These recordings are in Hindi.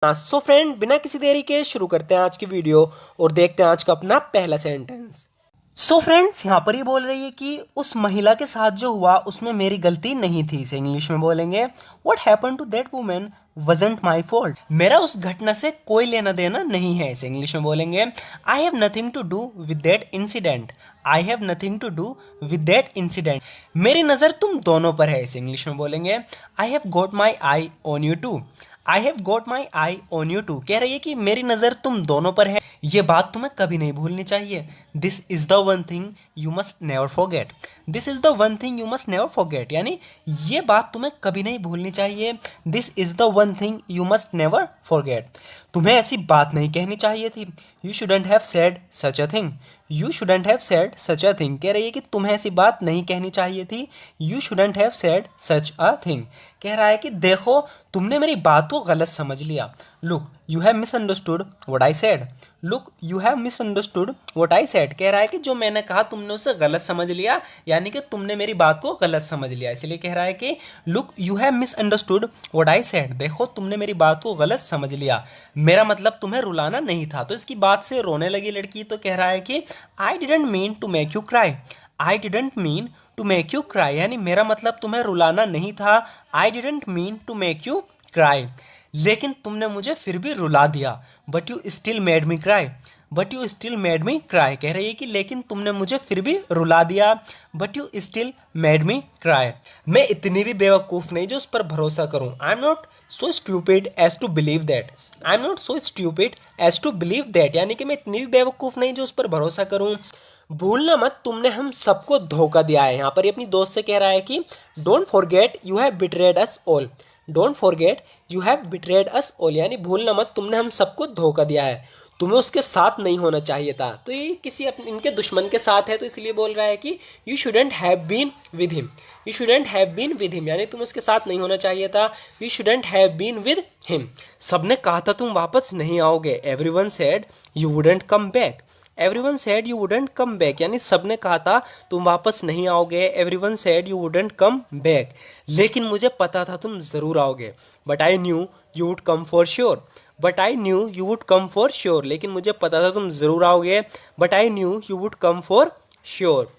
सो फ्रेंड, बिना किसी देरी के शुरू करते हैं आज की वीडियो और देखते हैं आज का अपना पहला सेंटेंस। सो फ्रेंड्स, यहाँ पर ये बोल रही है कि उस महिला के साथ जो हुआ उसमें मेरी गलती नहीं थी। इसे इंग्लिश में बोलेंगे what happened to that woman wasn't my fault। मेरा उस घटना से कोई लेना देना नहीं है। इसे इंग्लिश में बोलेंगे I have nothing to do with that incident. I have nothing to do with that incident. मेरी नज़र तुम दोनों पर है। इसे इंग्लिश में बोलेंगे I have got my eye on you too. I have got my eye on you too कह रही है कि मेरी नज़र तुम दोनों पर है। ये बात तुम्हें कभी नहीं भूलनी चाहिए। This is the one thing you must never forget. This is the one thing you must never forget, यानी ये बात तुम्हें कभी नहीं भूलनी चाहिए। This is the one thing you must never forget. तुम्हें ऐसी बात नहीं कहनी चाहिए थी। You shouldn't have said such a thing. You shouldn't have said such a thing कह रही है कि तुम्हें ऐसी बात नहीं कहनी चाहिए थी। You shouldn't have said such a thing कह रहा है कि देखो, तुमने मेरी बात को गलत समझ लिया। Look you have misunderstood what I said. Look you have misunderstood what I said कह रहा है कि जो मैंने कहा तुमने उसे गलत समझ लिया, यानी कि तुमने मेरी बात को गलत समझ लिया। इसलिए कह रहा है कि look you have misunderstood what I said. देखो, तुमने मेरी बात को गलत समझ लिया, मेरा मतलब तुम्हें रुलाना नहीं था। तो इसकी बात से रोने लगी लड़की। तो कह रहा है कि I didn't mean to make you cry. I didn't mean to make you cry, यानी मेरा मतलब तुम्हें रुलाना नहीं था। I didn't mean to make you cry, लेकिन तुमने मुझे फिर भी रुला दिया। But you still made me cry. But you still made me cry कह रही है कि लेकिन तुमने मुझे फिर भी रुला दिया। But you still made me cry. मैं इतनी भी बेवकूफ़ नहीं जो उस पर भरोसा करूं। I am not so stupid as to believe that. I am not so stupid as to believe that, यानी कि मैं इतनी भी बेवकूफ़ नहीं जो उस पर भरोसा करूं। भूलना मत, तुमने हम सबको धोखा दिया है। यहाँ पर ये अपनी दोस्त से कह रहा है कि don't forget you have betrayed us all. Don't forget you have betrayed us all, यानी भूलना मत, तुमने हम सबको धोखा दिया है। तुम्हें उसके साथ नहीं होना चाहिए था। तो ये किसी अपने इनके दुश्मन के साथ है, तो इसलिए बोल रहा है कि you shouldn't have been with him. You shouldn't have been with him, यानी तुम उसके साथ नहीं होना चाहिए था। You shouldn't have been with him. सबने कहा था तुम वापस नहीं आओगे। Everyone said you wouldn't come back. Everyone said you wouldn't come back, यानी सबने कहा था तुम वापस नहीं आओगे। Everyone said you wouldn't come back, लेकिन मुझे पता था तुम ज़रूर आओगे। But I knew you would come for sure. But I knew you would come for sure, लेकिन मुझे पता था तुम ज़रूर आओगे। But I knew you would come for sure.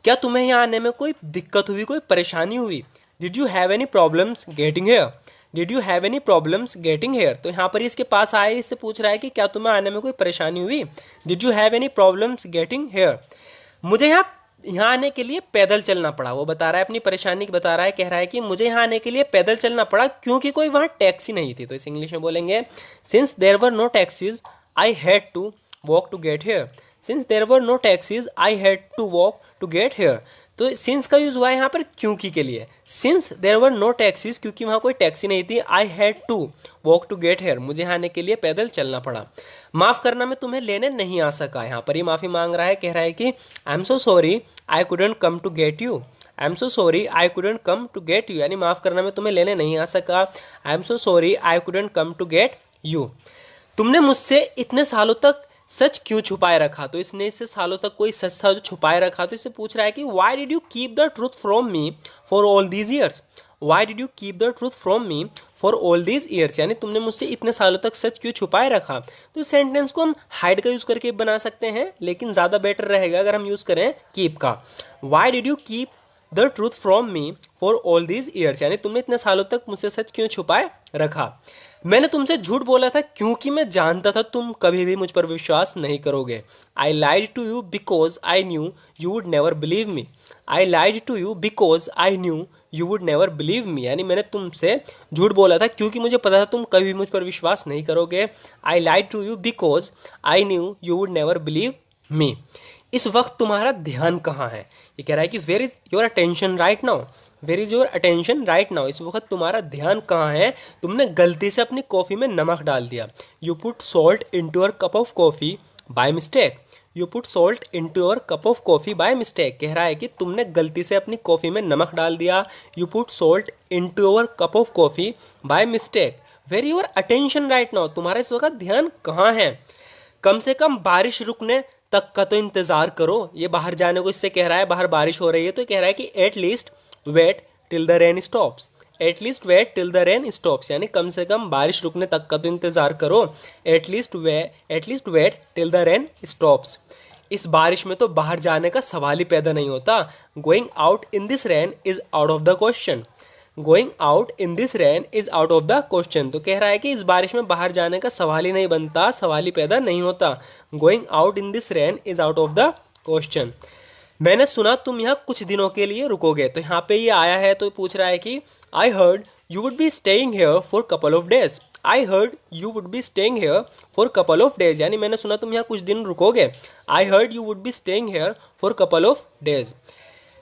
क्या तुम्हें यहाँ आने में कोई दिक्कत हुई, कोई परेशानी हुई? Did you have any problems getting hair. Did you have any problems getting hair, तो यहाँ पर इसके पास आए, इससे पूछ रहा है कि क्या तुम्हें आने में कोई परेशानी हुई। Did you have any problems getting hair. मुझे यहाँ आने के लिए पैदल चलना पड़ा। वो बता रहा है अपनी परेशानी बता रहा है, कह रहा है कि मुझे यहाँ आने के लिए पैदल चलना पड़ा क्योंकि कोई वहाँ टैक्सी नहीं थी। तो इस इंग्लिश में बोलेंगे since there were no taxis I had to walk to get here. Since there were no taxis I had to walk to get here. तो सिंस का यूज़ हुआ है यहाँ पर क्योंकि के लिए। Since there were no taxis, क्योंकि वहाँ कोई टैक्सी नहीं थी। I had to walk to get here, मुझे यहाँ आने के लिए पैदल चलना पड़ा। माफ़ करना, मैं तुम्हें लेने नहीं आ सका। यहाँ पर ही माफ़ी मांग रहा है, कह रहा है कि I am so sorry I couldn't come to get you. I am so sorry I couldn't come to get you, यानी माफ़ करना, मैं तुम्हें लेने नहीं आ सका। I am so sorry I couldn't come to get you. तुमने मुझसे इतने सालों तक सच क्यों छुपाए रखा। तो इसने इससे सालों तक कोई सच था जो छुपाए रखा। तो इससे पूछ रहा है कि why did you keep the truth from me for all these years. Why did you keep the truth from me for all these years, यानी तुमने मुझसे इतने सालों तक सच क्यों छुपाए रखा। तो इस सेंटेंस को हम हाइड का यूज़ करके बना सकते हैं, लेकिन ज़्यादा बेटर रहेगा अगर हम यूज़ करें कीप का। Why did you keep the truth from me for all these years, यानी तुमने इतने सालों तक मुझसे सच क्यों छुपाए रखा। मैंने तुमसे झूठ बोला था क्योंकि मैं जानता था तुम कभी भी मुझ पर विश्वास नहीं करोगे। I lied to you because I knew you would never believe me. I lied to you because I knew you would never believe me, यानी मैंने तुमसे झूठ बोला था क्योंकि मुझे पता था तुम कभी मुझ पर विश्वास नहीं करोगे। I lied to you because I knew you would never believe me. इस वक्त तुम्हारा ध्यान कहाँ है। ये कह रहा है कि where is your attention right now. Where is your attention right now, इस वक्त तुम्हारा ध्यान कहाँ है। तुमने गलती से अपनी कॉफ़ी में नमक डाल दिया। You put salt into your cup of coffee by mistake. You put salt into your cup of coffee by mistake, कह रहा है कि तुमने गलती से अपनी कॉफ़ी में नमक डाल दिया। You put salt into your cup of coffee by mistake. Where your attention right now, तुम्हारा इस वक्त ध्यान कहाँ है। कम से कम बारिश रुकने तक का तो इंतज़ार करो। ये बाहर जाने को इससे कह रहा है, बाहर बारिश हो रही है, तो कह रहा है कि at least wait till the rain stops. At least wait till the rain stops, यानी कम से कम बारिश रुकने तक का तो इंतज़ार करो। At least wait till the rain stops, इस बारिश में तो बाहर जाने का सवाल ही पैदा नहीं होता। Going out in this rain is out of the question, going out in this rain is out of the question, तो कह रहा है कि इस बारिश में बाहर जाने का सवाल ही नहीं बनता, सवाल ही पैदा नहीं होता। Going out in this rain is out of the question. मैंने सुना तुम यहाँ कुछ दिनों के लिए रुकोगे, तो यहाँ पे ये आया है तो पूछ रहा है कि I heard you would be staying here for couple of days, I heard you would be staying here for couple of days, यानी मैंने सुना तुम यहाँ कुछ दिन रुकोगे। I heard you would be staying here for couple of days.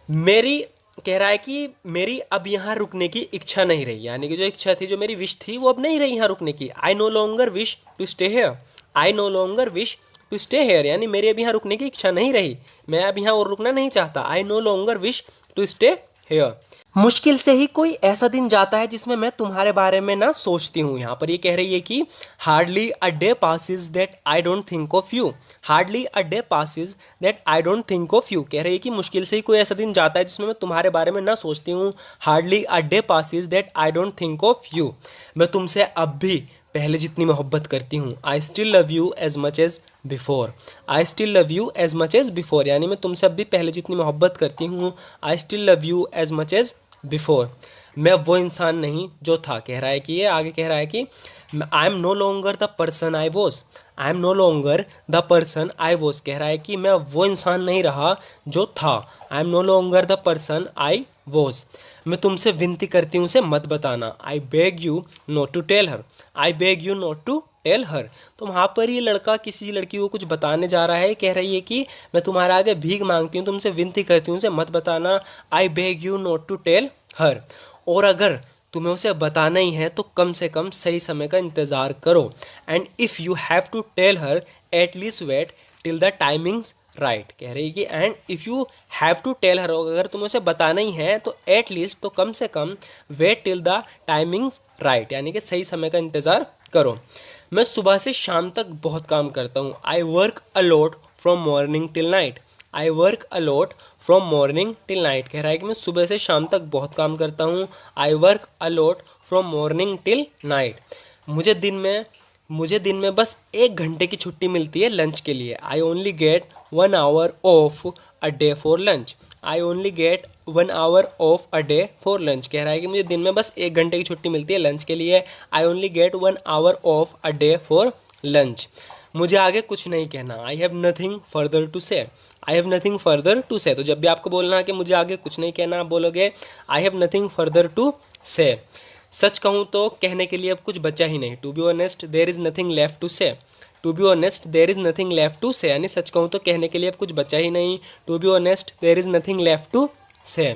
मेरी कह रहा है कि मेरी अब यहाँ रुकने की इच्छा नहीं रही, यानी कि जो इच्छा थी, जो मेरी विश थी, वो अब नहीं रही यहाँ रुकने की। I no longer wish to stay here, I no longer wish to stay here, यानी मेरी अब यहाँ रुकने की इच्छा नहीं रही, मैं अब यहाँ और रुकना नहीं चाहता। I no longer wish to stay here. मुश्किल से ही कोई ऐसा दिन जाता है जिसमें मैं तुम्हारे बारे में ना सोचती हूँ। यहाँ पर ये कह रही है कि hardly a day passes that I don't think of you, hardly a day passes that I don't think of you, कह रही है कि मुश्किल से ही कोई ऐसा दिन जाता है जिसमें मैं तुम्हारे बारे में ना सोचती हूँ। Hardly a day passes that I don't think of you, मैं तुमसे अब भी पहले जितनी मोहब्बत करती हूँ। I still love you as much as before, I still love you as much as before, यानी मैं तुमसे अब भी पहले जितनी मोहब्बत करती हूँ। I still love you as much as before, मैं वो इंसान नहीं जो था, कह रहा है कि ये आगे कह रहा है कि I am no longer the person I was, I am no longer the person I was, कह रहा है कि मैं वो इंसान नहीं रहा जो था। I am no longer the person I was, मैं तुमसे विनती करती हूँ उसे मत बताना। I beg you not to tell her, I beg you not to tell her, तो वहाँ पर ये लड़का किसी लड़की को कुछ बताने जा रहा है, कह रही है कि मैं तुम्हारे आगे भीख मांगती हूँ, तुमसे विनती करती हूँ उसे मत बताना। I beg you not to tell her, और अगर तुम्हें उसे बताना ही है तो कम से कम सही समय का इंतज़ार करो। And if you have to tell her at least wait till the timings right, कह रही है कि and if you have to tell her, अगर तुम्हें उसे बताना ही है तो एट लीस्ट, तो कम से कम wait till the timings right, यानी कि सही समय का इंतज़ार करो। मैं सुबह से शाम तक बहुत काम करता हूँ। I work a lot from morning till night, I work a lot from morning till night, कह रहा है कि मैं सुबह से शाम तक बहुत काम करता हूँ। I work a lot from morning till night, मुझे दिन में बस 1 घंटे की छुट्टी मिलती है लंच के लिए। I only get 1 hour of a day for lunch, I only get 1 hour of a day for lunch, कह रहा है कि मुझे दिन में बस 1 घंटे की छुट्टी मिलती है लंच के लिए। I only get 1 hour of a day for lunch, मुझे आगे कुछ नहीं कहना। I have nothing further to say, I have nothing further to say, तो जब भी आपको बोलना है कि मुझे आगे कुछ नहीं कहना, आप बोलोगे I have nothing further to say. सच कहूँ तो कहने के लिए अब कुछ बचा ही नहीं। To be honest there is nothing left to say, to be honest there is nothing left to say, यानी सच कहूँ तो कहने के लिए अब कुछ बचा ही नहीं। To be honest there is nothing left to से।